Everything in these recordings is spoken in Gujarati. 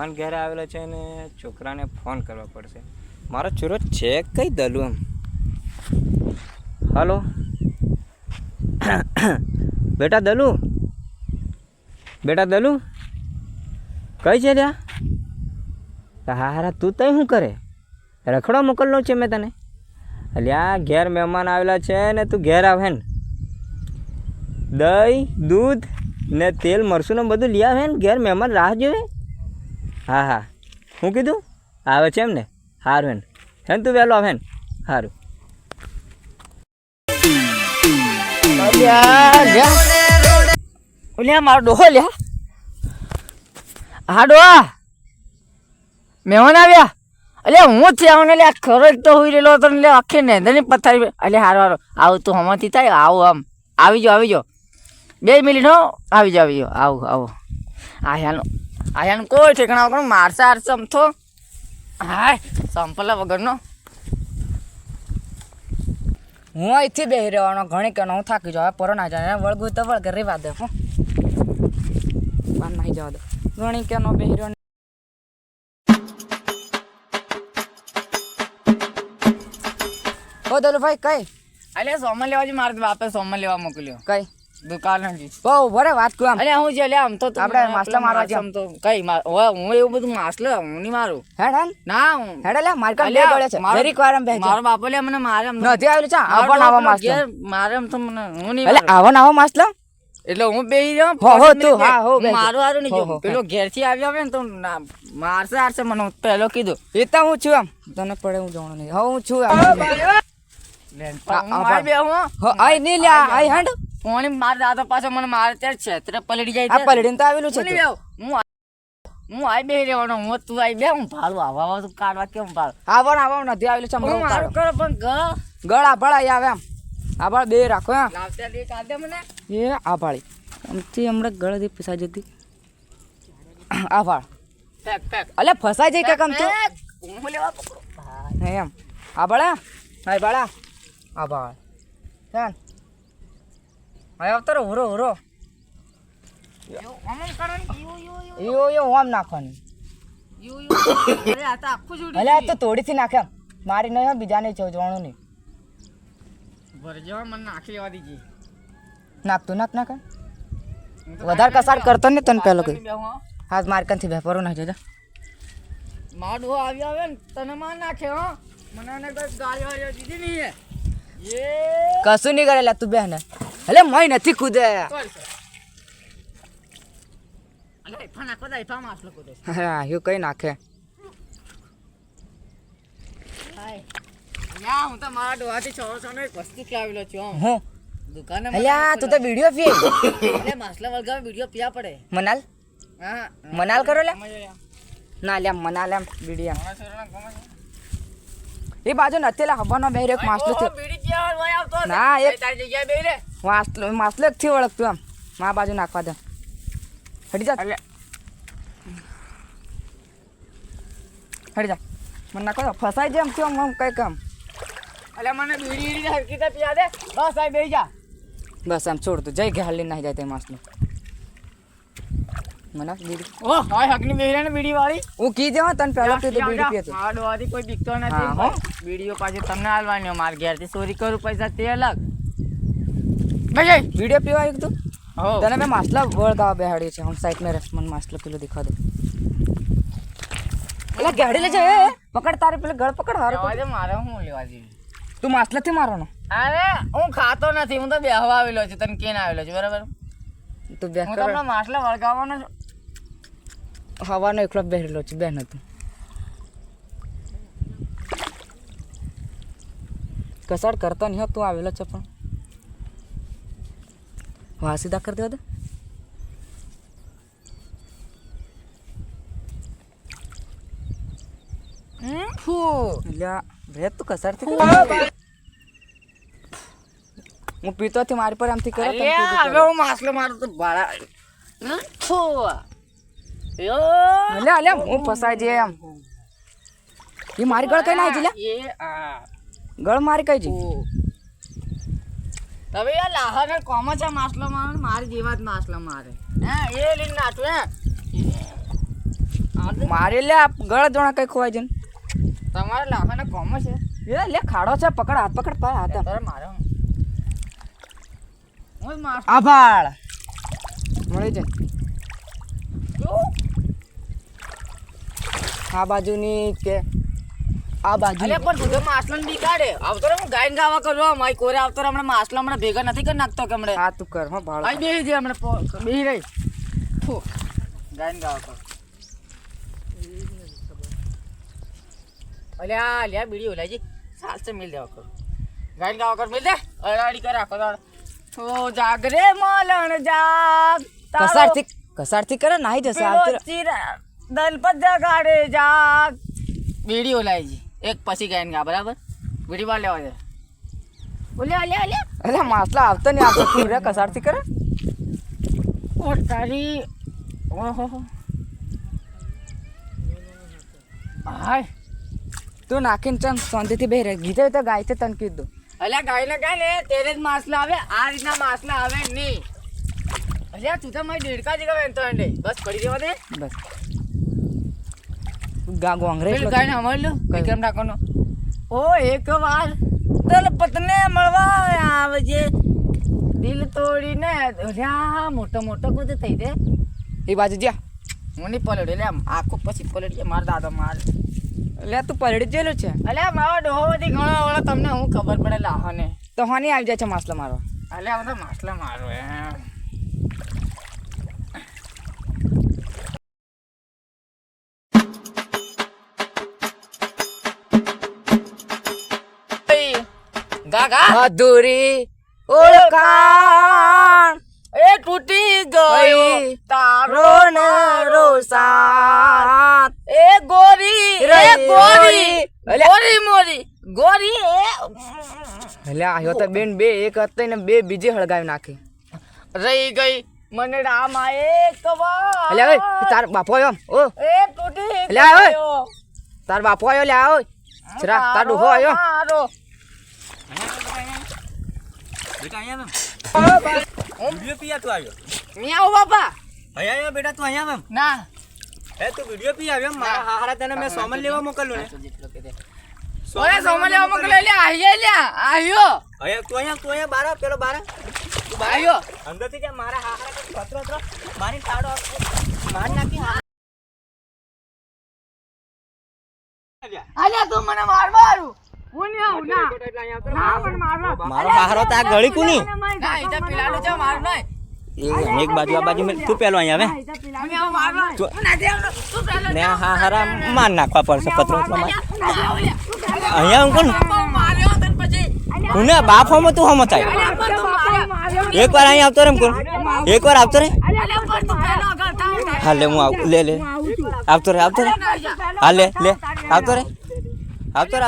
મહેમાન ઘરે આવેલો છે ને છોકરાને ફોન કરવા પડશે. મારો છોરો છે કઈ દલું એમ. હલો બેટા દલુ, બેટા દલુ કઈ છે ત્યાં? હારા તું તઈ શું કરે? રખડવા મોકલનો છે મેં તને. અલ્યા ઘેર મહેમાન આવેલા છે ને તું ઘેર આવે ને દહીં દૂધ ને તેલ મરસું ને બધું લઈ આવે ને ઘેર મહેમાન રાહ જોવે. હા હા શું કીધું? આવે છે એમ ને? સારું હે ને તું વહેલો આવે ને સારું. મારો ડોહો લ્યા. હા ડોહા મહેમાન આવ્યા. અલ્યા હું થયા ને લ્યા ખરો એક તો હોઈ રહેલો હતો ને આખી નેંદરની પથારી. અલ્યા હારો હારો આવું તું હમણાંથી થાય આવું આમ આવી જાઓ 2 મિનિટ હો આવી જાઓ આવું આયાનું કોઈ ઠેકાણા વગર મારસા હારશે આમ તો. હાય સંપલા વગરનો હું અહીંથી બેસી રહેવાનો ઘણી કે હું થાકી જાઉં. પરો ના જાય વળગું તો વળગે રેવા દે હું બાર નાહી જવા દે ઘણી કે નો બેસી રહ્યો. ઓ દલુભાઈ કઈ અલે સોમન લેવા જ મારે બાપે સોમન લેવા મોકલ્યો. કઈ દુકાન બહુ ભરે વાત કહું આમ. અરે હું જે લે આમ તો આપણે માસલા મારવા છે આમ તો કઈ હું એવું બધું માસલો હું નહીં મારું. હેડ ના હું હેડ લે માર કા લે ગળે છે વેરી ક્વાર બેહ મારો બાપો લે મને મારે નથી આવેલું છે આવન આવા માસલો મારે એમ તો મને હું નહીં એટલે આવન આવા માસલો એટલે હું બેહી રહ્યો હો તું હા હો મારું હારું નહીં જો પેલો ઘેર થી આવ્યો આવે ને તો મારસે મને પહેલો કીધું એ તો હું છું આમ તને પડે હું જાણો નહીં હા હું છું આઈ નહીં લ્યા આઈ હેડ કોણી માર દાદા પાછો મને મારે ત્યારે છેતરે પલડી જાય. આ પલડીને તો આવેલું છે હું આઈ બે રહેવાનો હું તું આઈ બે હું ભાડું આવા તું કાઢવા કેમ ભાડું આવા નથી આવેલું છે મારું કરો પણ ગળા ભળાઈ આવે આમ આભાળ બે રાખો મને એ આભાળી આમથી હમણાં ગળા દે ફસાઈ જતી આભાળ અલે ફસાઈ જાય કામ તો એમ આભાળા હાય બાળા આભાળ ચાલ હવે આવતો રો ઉરો યો ઓમ નાખવાનું અલે આ તો તોડીથી નાખે મારી નહીં બીજા નહીં જોવાનું નહીં ભરજવા મને નાખી લેવા દીજી નાખતું નાખ વધારે કસાડ કરતો ને તને પેલો કઈ હાથ મારકનથી વેપારો નાખજો જા માડો આવી આવે ને તને માર નાખે હો મને કોઈ ગાડી વાળી દીધી નહીં એ કશું નહીં કરેલા તું બેન અલે મય નથી કૂદે હા એવું કઈ નાખે હું તો મારા ડોહાથી છોડો એક વસ્તુ લાવેલો છું હું દુકાને અલ્યા તું તો વિડિયો પી એટલે માસલા વળગાવે વિડિયો પીયા પડે મનાલ કરો લે ના લે મનાલ એમ વિડિયો એ બાજુ નથી લા હવાનો બેરે એક માસલો છે ના એક તારી જગ્યાએ બેહી રે માસલો એક થી વળગતું આમ મા બાજુ નાખવા દે હટી જા મને નાખો ફસાઈ જાય એમ થયું આમ કઈ કામ અલે મને બીડી હરકીતે પીયા દે બસ આ બેહી જા બસ આમ છોડ તું જઈ ઘાલી નાહી જાય તે માસલો મને બીડી ઓ હાય હકની બેહી ને બીડી વાળી હું કી દેવા તને પહેલા તો બીડી પીતો આડો આડી કોઈ બીકતો નથી બીડીઓ પાછી તમને આલવાની માર ઘેરથી ચોરી કરું પૈસા તે અલગ ભાઈ બીડીઓ પીવા એક તું તને મેં માસલા વળગાવા બેહાડ્યો છે હમ સાઈડ में રસમન માસલો કિલો દિખા દે એટલે ગાડી લે જાય પકડ તારે પેલે ગળ પકડ હારો મારે હું લેવા જેવી તું માસલા થી મારવાનો અરે હું ખાતો નથી હું તો બેહવા આવેલો છું તને કેન આવેલો છું બરાબર તું બેહ હું તમને માસલા વળગાવવાનો હવાનો એકલો બેહેલો છું બેન હતું કસાડ કરતો નહીં તું આવેલો છે પણ વાહ સીધા કરી દેવા દે તું કસાડથી હું પીતો થી મારી પર આમથી કરે હવે હું માસલો મારું તો ભાડા અલે હું ફસાઈ જઈએ એમ એ મારી ગળ કઈ ના જી ગળ મારી કઈ જી હવે યાર લાહર કોમો છે માસલો મારે મારી જેવા જ માસલો મારે હે એ લીન નાટું હે મારે લે ગળ જોણા કઈ ખોવાય છે તમારે લાખાને કોમ છે એ લે ખાડો છે પકડ હાથ પકડ પા હાથ તારે મારો આભાળ મળી જાય આ બાજુની કે આ બાજુ અરે પણ તું માસલાને બીગાડે આવતો રે હું ગાયન ગાવા કરવા માઈ કોરે આવતો હમણાં માસલા હમણાં ભેગા નથી કરી નાખતો કે હમણાં હા તું કર હો ભાળ આઈ બેહી જે હમણાં બેહી રહી ગાયન ગાવા કર અલ્યા લ્યા બીડી ઓલાજી સાત સે મિલ દેવા કર ગાયન ગાવા કર મિલ દે અડાડી કર આખો દાડ ઓ જાગ રે મલણ જાગ કસારથી કરે નાહી જશે આવતી દલપત જગાડે જાગ બીડી ઓલાજી એક પછી ગાયન ગા બરાબર બીડી બાર લેવા દે ઓલે ઓલે ઓલે અરે માસલા આવતો નહીં આવતો તું રે કસારથી કરે ઓ તારી ઓહો હાય તું નાખીને ચમ શાંતિથી બેરે ગીતે તો ગાય છે તને કીધું અલ્યા ગાયને ગાય ને તેરે જ માસલા આવે આ રીતના માસલા આવે નહીં અલ્યા તું તો મારી દેડકા જ ગવે તો અંડે બસ પડી દેવા દે બસ ગોંગરે ગાયને અમારલું કઈ કેમ નાખવાનો ઓ એક વાર દલપતને મળવા આવજે દિલ તોડીને અલ્યા મોટો મોટો કુદ થઈ દે એ બાજુ જા હું નહીં પલડે લે આખું પછી પલડી માર દાદા માર એટલે તું પલડી જેલું છે અલ્યા મારો ડોહો બધી ઘણો વળો તમને હું ખબર પડે લાહોને તો હોની આવી જાય છે માસલા મારો અલ્યા બધા માસલા મારો એમ ગાગા અધૂરી ઓળખાણ એ તૂટી ગયો તારો નરો સાથ એ ગોરી રે ગોરી ગોરી મોરી ગોરી એટલે આયો તો બેન બે એક હતી ને બે બીજી હળગાવી નાખી રહી ગઈ મને રામા એક વાર એટલે તાર બાપો આવ્યો ઓ એ તૂટી ગયો તાર બાપો આવ્યો લે આવો છરા તાર ડોહો આવ્યો બેટા અહીંયા વિડિયો પી તું આવ્યો મી આવો બાપા અહીંયા બેટા તું અહીંયા મેમ ના એ તું વિડિયો પી આવ્યો મારા હારા તને મેં સોમન લેવા મોકલ્યો ને ઓરે સોમન લેવા મોકલ્યો લે આવ્યો અહીંયા તું અહીંયા બારા પેલો બારા તું આવ્યો અંદરથી કે મારા હારા પત્રો મારી તાડો માર નાખી આલ્યા તું મને મારું મારો હારો તો આ ગળી કુની ના ઈતા પેલાનો છે મારું નહીં એક બાજુ આ બાજુ તું પેલો અહીંયા આવે ને હા હારા માર નાખવા પડશે પત્રો અહીંયા હું કોણ કોને બાપ હોમો તું હોમો થાય એક વાર અહીંયા આવતો રે કોણ એક વાર આવતો રે હા લે હું આવ લે આવતો રે હા લે આવતો રે આવતો રે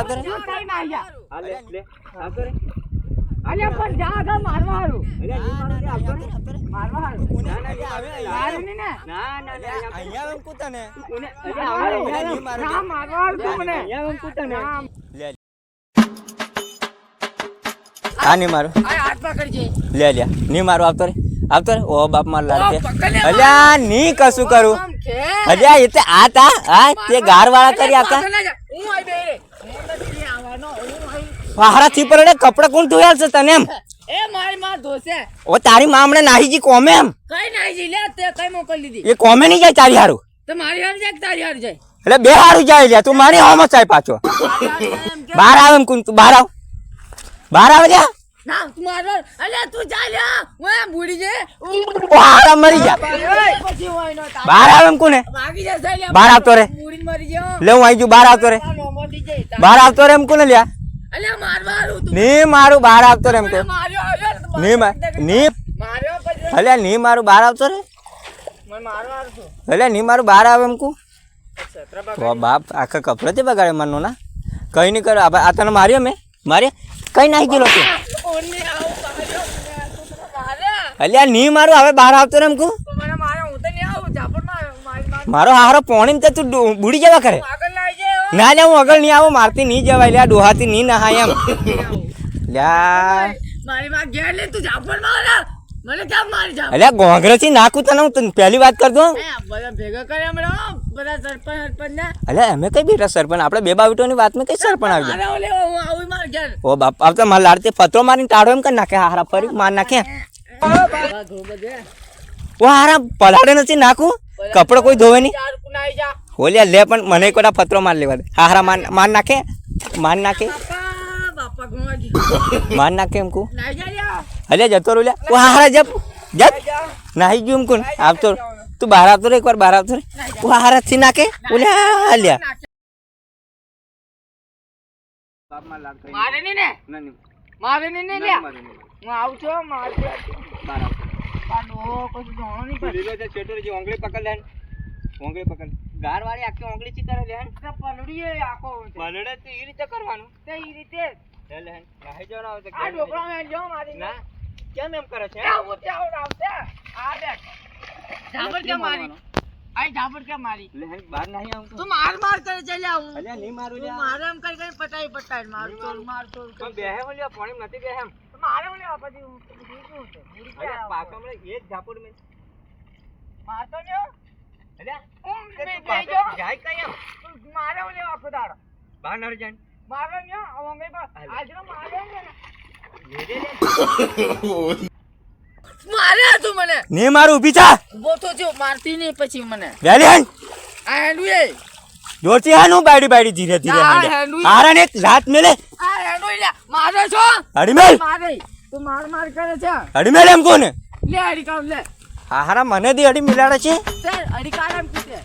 હા લે આવતો રે અલ્યા પણ જા આગળ મારવા હારું મારવા હારું ના અહીંયા એમ કૂતને મારવા હારું મને અહીંયા એમ કૂતને લે આ ની મારો આ હાથ પકડજે લે ની મારો આવતો રે ઓ બાપ માર લાડકે અલ્યા ની કશું કરું અલ્યા એ તે આ તા આ તે ગાર વાળા કરી આપતા હું આઈ બે રે હું નથી આવવાનો હારા થી પડે કપડા કોણ ધોયાલ છે તને એમ એ મારી માં ધોસે ઓ તારી માં હમણે નાહી જી કોમે એમ કઈ નાહી જી લે તે કઈ મોકલી દીધી એ કોમે નહીં જાય તારી હારું તો મારી હાર જાય તારી હાર જાય એટલે બે હારું જાય લે તું મારી હોમ ચાય પાછો બહાર આવે એમ કોણ તું બહાર આવે લે ના તું મારો અલ્યા તું જા લે હું એમ ભૂડી જે ઓ હારા મરી જા પછી હોય નો બહાર આવે એમ કોને ભાગી જશે લે બહાર આવતો રે ભૂડી મરી ગયો લે હું આઈ જુ બહાર આવતો રે બહાર આવતો રે એમ કોને લ્યા અલ્યા મારવાનું તું ની મારું બહાર આવતો રે એમ કે માર્યો આવ્યો ની માર્યો પછી અલ્યા ની મારું બહાર આવતો રે મને મારવાનું છું અલ્યા ની મારું બહાર આવે એમ કુ તો બાપ આખા કપડે તે બગાડે મનનો ના કઈ નહીં કરો આ તને માર્યો મેં કઈ નાખી ગયેલો તું અલ્યા ની મારું હવે બહાર આવતો રે એમ કુ મને મારો હું તો નહીં આવું ઝાપડ મારી મારો હારો પોણી તે તું બુડી જવા કરે આગળ લાવી જાય ના લે હું આગળ નહીં આવું મારતી નહીં જવાય લ્યા ડોહાથી નહીં નહાય એમ લ્યા મારી માં ઘેર લે તું ઝાપડ માર મને કેમ મારી જા અલ્યા ગોંગરેથી નાખું તને હું તને પહેલી વાત કર દઉં બધા ભેગા કરે હમણાં બધા સરપંચ ને અલ્યા અમે કઈ બેટા સરપંચ આપણે બે બાવીટોની વાતમાં કઈ સરપંચ આવી મારા લેવા હું આવું માર ઘેર ઓ બાપ આવતા માર લાડતે પત્રો મારીને ટાળો એમ કરી નાખે હારા ફરી માર નાખે બાબા ઘોબા દે ઓ હારા પલાડે નથી નાખું કપડો કોઈ ધોવે નહીં ચાર કુનાઈ જા હોલ્યા લે પણ મને એક વાર પત્રો માર લેવા દે હારા માર નાખે બાપા ઘોવા માર નાખે એમ કું નાઈ જા લ્યા અલ્યા જતો રહ્યો લ્યા ઓ હારા જપ નાહી ગયું એમ કોણ આવતો તું બહાર આવતો રે એકવાર બહાર આવતો રે ઓ હારા થી નાખે ઓલ્યા લ્યા મારે ની ને મારે ની ને લ્યા હું આવું છું મારતી પાડો કશું જોણો નહીં પર લીલો છે ચેટોરી જે ઓંગળી પકડ લે ઓંગળી પકડ ગાર વાળી આખી ઓંગળી ચી કરે લે પલડીએ આખો બલડે તો ઈ રીતે કરવાનું તે ઈ રીતે લે લે નાહી જવાનો આવે તો આ ઢોકળા મે જો મારી ના કેમ એમ કરે છે આવું તે આવડે આ બેઠ ઝાબર કે મારી આઈ ઝાબર કે મારી લે બહાર નહીં આવું તું માર કરે છે લ્યા હું અલ્યા નહીં મારું તું મારે એમ કઈ કઈ પટાઈ માર તો પણ બેહે ઓલ્યા પાણી નથી બેહે એમ મારે ઓલે પછી હું શું છે અલ્યા પાછો હમણે એક ઝાપડ મે મારતો ને અલ્યા હું તે બે તું પાછો જો જાય કઈ એમ મારે ઓલે આખો દાડો બહાર નર જાય મારે ને ઓંગે પર આજનો મારે ને મારે તું મને ને મારું ઊભી થા ઉભો તો જો મારતી નહીં પછી મને વેલી હાન આ હેન્ડુ એ જોરથી હાનું બાડી ધીરે ધીરે ના, હાંડે હેન્ડુ. હારા ને એક લાત મેલે આ હેન્ડુ લે મારે છો અડીમેલ મારે તું માર કરે છે અડીમેલ એમ કોને લે અડી કામ લે હારા મને દી અડી મિલાડે છે તે અડી કામ એમ કીધે